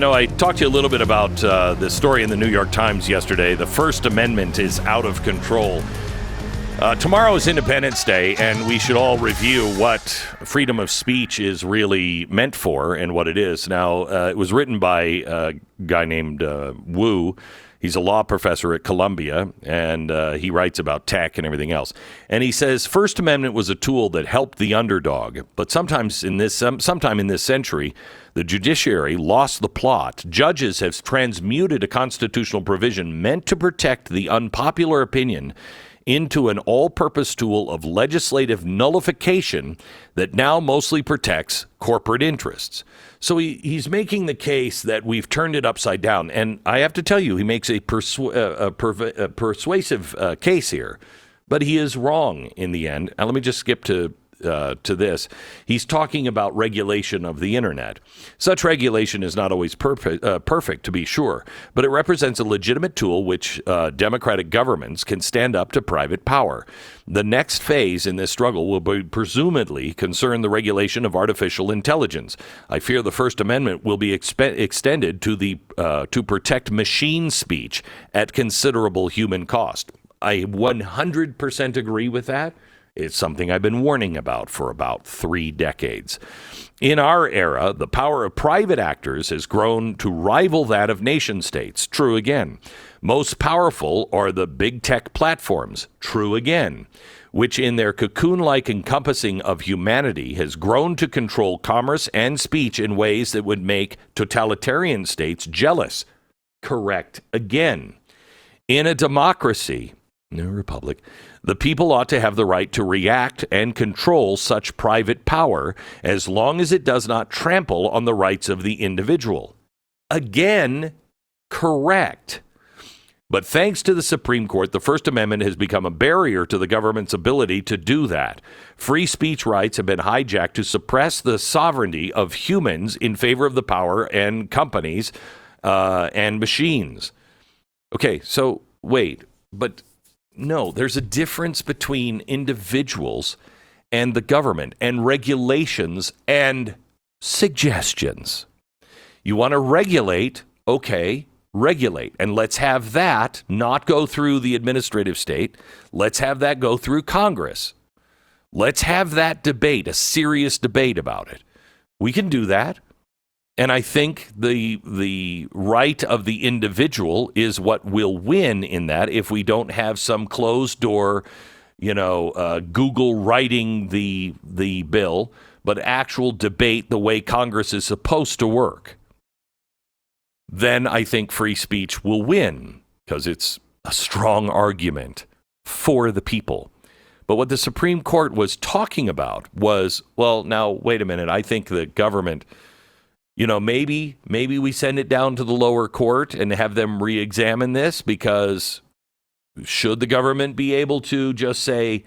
I talked to you a little bit about this story in the New York Times yesterday. The First Amendment is out of control. Tomorrow is Independence Day, and we should all review what freedom of speech is really meant for and what it is. Now, it was written by a guy named Wu. He's a law professor at Columbia, and he writes about tech and everything else. And he says, First Amendment was a tool that helped the underdog, but sometime in this century, the judiciary lost the plot. Judges have transmuted a constitutional provision meant to protect the unpopular opinion into an all-purpose tool of legislative nullification that now mostly protects corporate interests. So he's making the case that we've turned it upside down. And I have to tell you, he makes a persuasive case here. But he is wrong in the end. And let me just skip to this. He's talking about regulation of the internet. Such regulation is not always perfect, to be sure, but it represents a legitimate tool which democratic governments can stand up to private power. The next phase in this struggle will be presumably concern the regulation of artificial intelligence. I fear the First Amendment will be extended to protect machine speech at considerable human cost. I 100% agree with that. It's something I've been warning about for about 3 decades. In our era, the power of private actors has grown to rival that of nation states. True again. Most powerful are the big tech platforms. True again. Which in their cocoon-like encompassing of humanity has grown to control commerce and speech in ways that would make totalitarian states jealous. Correct again. In a democracy, no republic, the people ought to have the right to react and control such private power as long as it does not trample on the rights of the individual. Again, correct. But thanks to the Supreme Court, the First Amendment has become a barrier to the government's ability to do that. Free speech rights have been hijacked to suppress the sovereignty of humans in favor of the power and companies and machines. Okay, so wait, but no, there's a difference between individuals and the government and regulations and suggestions. You want to regulate, okay, regulate. And let's have that not go through the administrative state. Let's have that go through Congress. Let's have that debate, a serious debate about it. We can do that. And I think the right of the individual is what will win in that if we don't have some closed door, Google writing the bill, but actual debate the way Congress is supposed to work. Then I think free speech will win because it's a strong argument for the people. But what the Supreme Court was talking about was, well, now, wait a minute. I think the government... maybe we send it down to the lower court and have them re-examine this, because should the government be able to just say,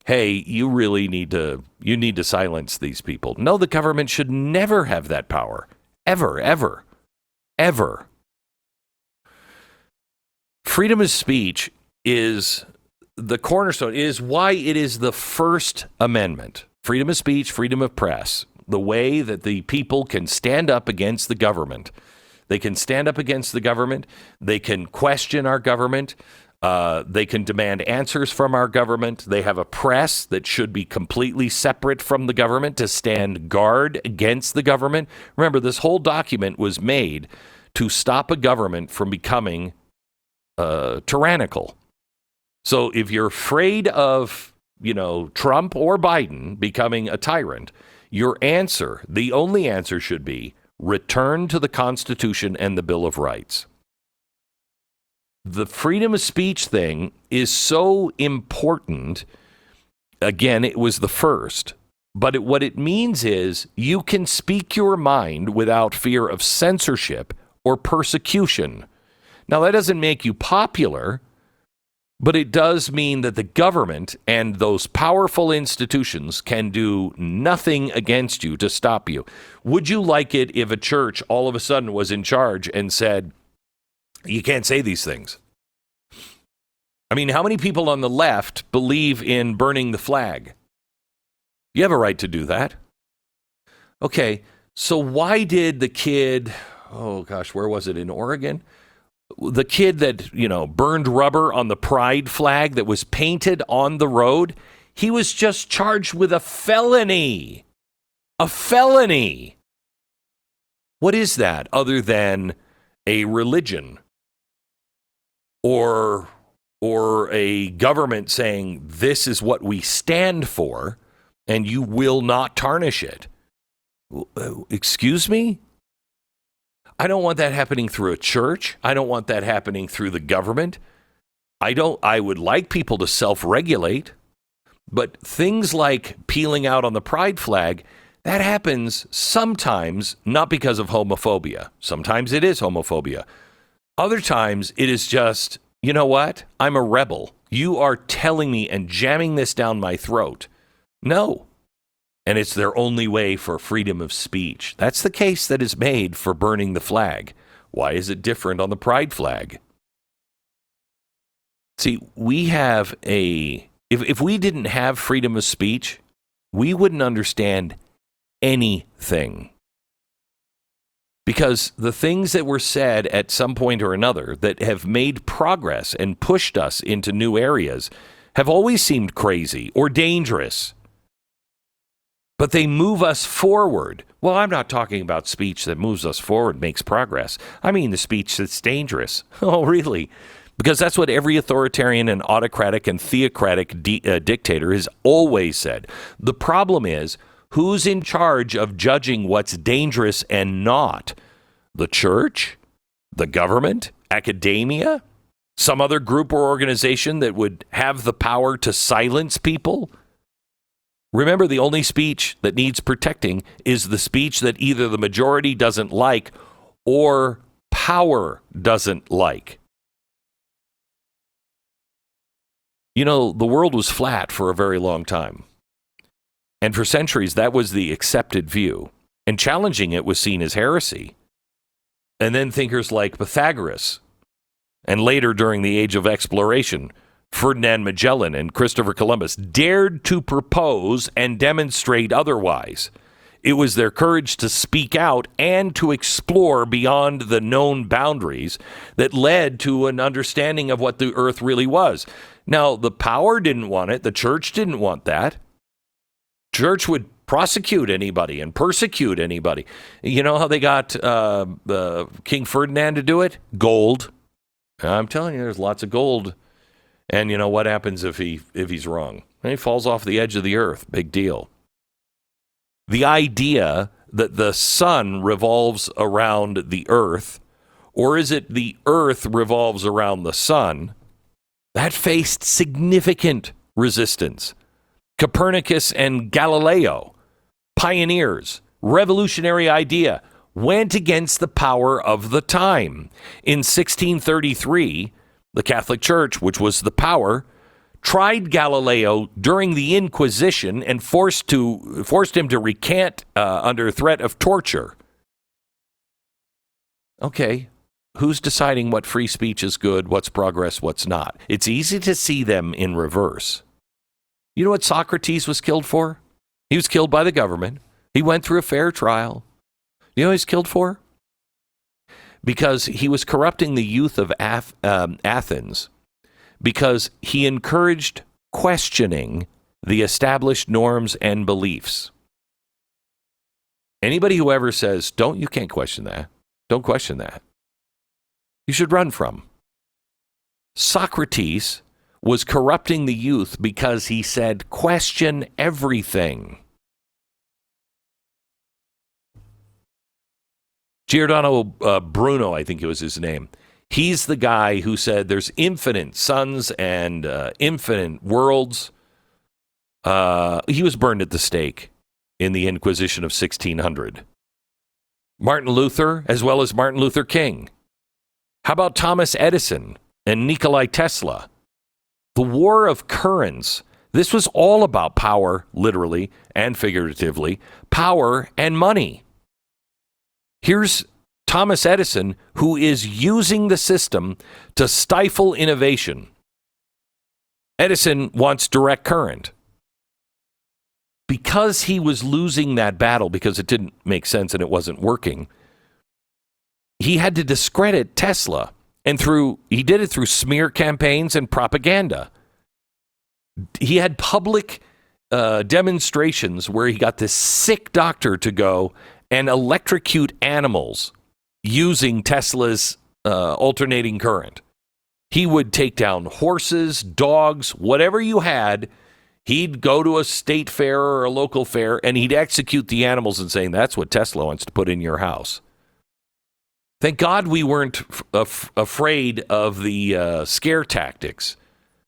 hey, you need to silence these people? No, the government should never have that power. Ever, ever, ever. Freedom of speech is the cornerstone, is why it is the First Amendment. Freedom of speech, freedom of press. The way that the people can stand up against the government. They can stand up against the government. They can question our government. They can demand answers from our government. They have a press that should be completely separate from the government to stand guard against the government. Remember, this whole document was made to stop a government from becoming tyrannical. So if you're afraid of, Trump or Biden becoming a tyrant, your answer, the only answer, should be return to the Constitution and the Bill of Rights. The freedom of speech thing is so important. Again, it was the first. But what it means is you can speak your mind without fear of censorship or persecution. Now, that doesn't make you popular, but it does mean that the government and those powerful institutions can do nothing against you to stop you. Would you like it if a church all of a sudden was in charge and said, you can't say these things? I mean, how many people on the left believe in burning the flag? You have a right to do that. Okay, so why did the kid, oh gosh, where was it, in Oregon? The kid that, burned rubber on the pride flag that was painted on the road, he was just charged with a felony. A felony. What is that other than a religion or a government saying this is what we stand for and you will not tarnish it? Excuse me? I don't want that happening through a church. I don't want that happening through the government. I would like people to self-regulate, but things like peeling out on the pride flag, that happens sometimes not because of homophobia. Sometimes it is homophobia. Other times it is just, you know what? I'm a rebel. You are telling me and jamming this down my throat. No. And it's their only way for freedom of speech. That's the case that is made for burning the flag. Why is it different on the pride flag? See, we have if we didn't have freedom of speech, we wouldn't understand anything. Because the things that were said at some point or another that have made progress and pushed us into new areas have always seemed crazy or dangerous. But they move us forward. Well, I'm not talking about speech that moves us forward, makes progress. I mean the speech that's dangerous. Oh, really? Because that's what every authoritarian and autocratic and theocratic dictator has always said. The problem is, who's in charge of judging what's dangerous and not? The church? The government? Academia? Some other group or organization that would have the power to silence people? Remember, the only speech that needs protecting is the speech that either the majority doesn't like or power doesn't like. The world was flat for a very long time. And for centuries, that was the accepted view. And challenging it was seen as heresy. And then thinkers like Pythagoras, and later during the Age of Exploration, Ferdinand Magellan and Christopher Columbus dared to propose and demonstrate otherwise. It was their courage to speak out and to explore beyond the known boundaries that led to an understanding of what the earth really was. Now, the power didn't want it. The church didn't want that. Church would prosecute anybody and persecute anybody. You know how they got King Ferdinand to do it? Gold. I'm telling you, there's lots of gold. And you know what happens if he's wrong? He falls off the edge of the earth. Big deal. The idea that the sun revolves around the earth, or is it the earth revolves around the sun, that faced significant resistance. Copernicus and Galileo, pioneers, revolutionary idea, went against the power of the time. In 1633, the Catholic Church, which was the power, tried Galileo during the Inquisition and forced him to recant under threat of torture. Okay, who's deciding what free speech is good, what's progress, what's not? It's easy to see them in reverse. You know what Socrates was killed for? He was killed by the government. He went through a fair trial. You know what he's killed for? Because he was corrupting the youth of Athens, because he encouraged questioning the established norms and beliefs. Anybody who ever says, you can't question that. Don't question that. You should run from. Socrates was corrupting the youth because he said, question everything. Giordano Bruno, I think it was his name. He's the guy who said there's infinite suns and infinite worlds. He was burned at the stake in the Inquisition of 1600. Martin Luther, as well as Martin Luther King. How about Thomas Edison and Nikola Tesla? The War of Currents. This was all about power, literally and figuratively, power and money. Here's Thomas Edison, who is using the system to stifle innovation. Edison wants direct current. Because he was losing that battle, because it didn't make sense and it wasn't working, he had to discredit Tesla. And he did it through smear campaigns and propaganda. He had public demonstrations where he got this sick doctor to go and electrocute animals using Tesla's alternating current. He would take down horses, dogs, whatever you had. He'd go to a state fair or a local fair, and he'd execute the animals and saying, that's what Tesla wants to put in your house. Thank God we weren't afraid of the scare tactics,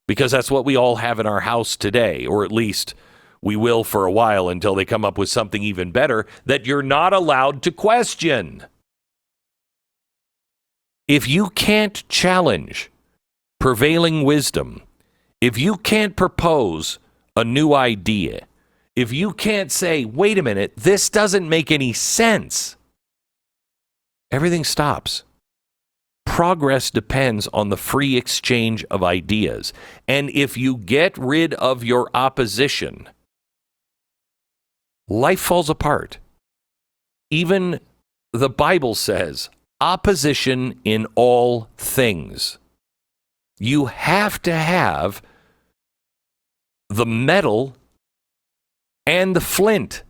because that's what we all have in our house today, or at least we will for a while until they come up with something even better that you're not allowed to question. If you can't challenge prevailing wisdom, if you can't propose a new idea, if you can't say, wait a minute, this doesn't make any sense, everything stops. Progress depends on the free exchange of ideas. And if you get rid of your opposition, life falls apart. Even the Bible says, opposition in all things. You have to have the metal and the flint.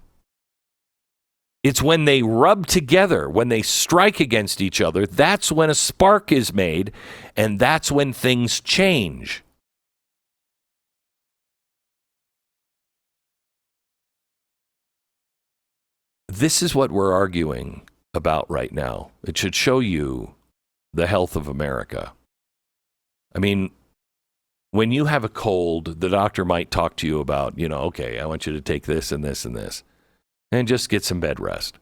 It's when they rub together, when they strike against each other, that's when a spark is made, and that's when things change. This is what we're arguing about right now. It should show you the health of America. I mean, when you have a cold, the doctor might talk to you about, okay, I want you to take this and this and this, and just get some bed rest.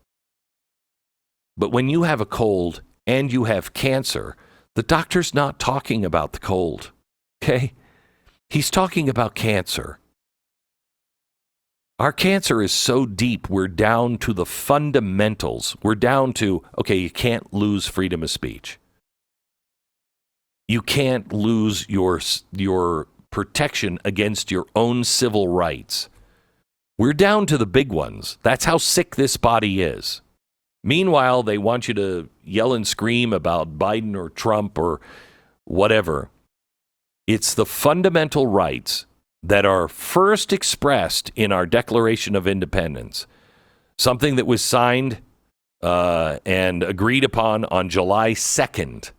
But when you have a cold and you have cancer, the doctor's not talking about the cold, okay? He's talking about cancer. Our cancer is so deep, we're down to the fundamentals. We're down to, okay, you can't lose freedom of speech. You can't lose your protection against your own civil rights. We're down to the big ones. That's how sick this body is. Meanwhile, they want you to yell and scream about Biden or Trump or whatever. It's the fundamental rights that are first expressed in our Declaration of Independence, something that was signed and agreed upon on July 2nd,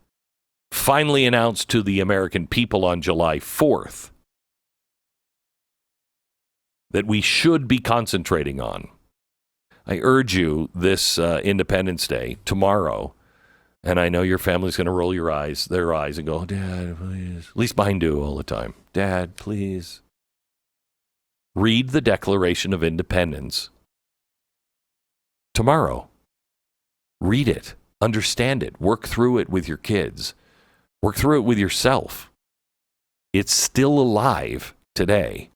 finally announced to the American people on July 4th, that we should be concentrating on. I urge you this Independence Day, tomorrow, and I know your family's going to roll their eyes and go, Dad, please. At least mine do all the time. Dad, please. Read the Declaration of Independence tomorrow. Read it. Understand it. Work through it with your kids. Work through it with yourself. It's still alive today.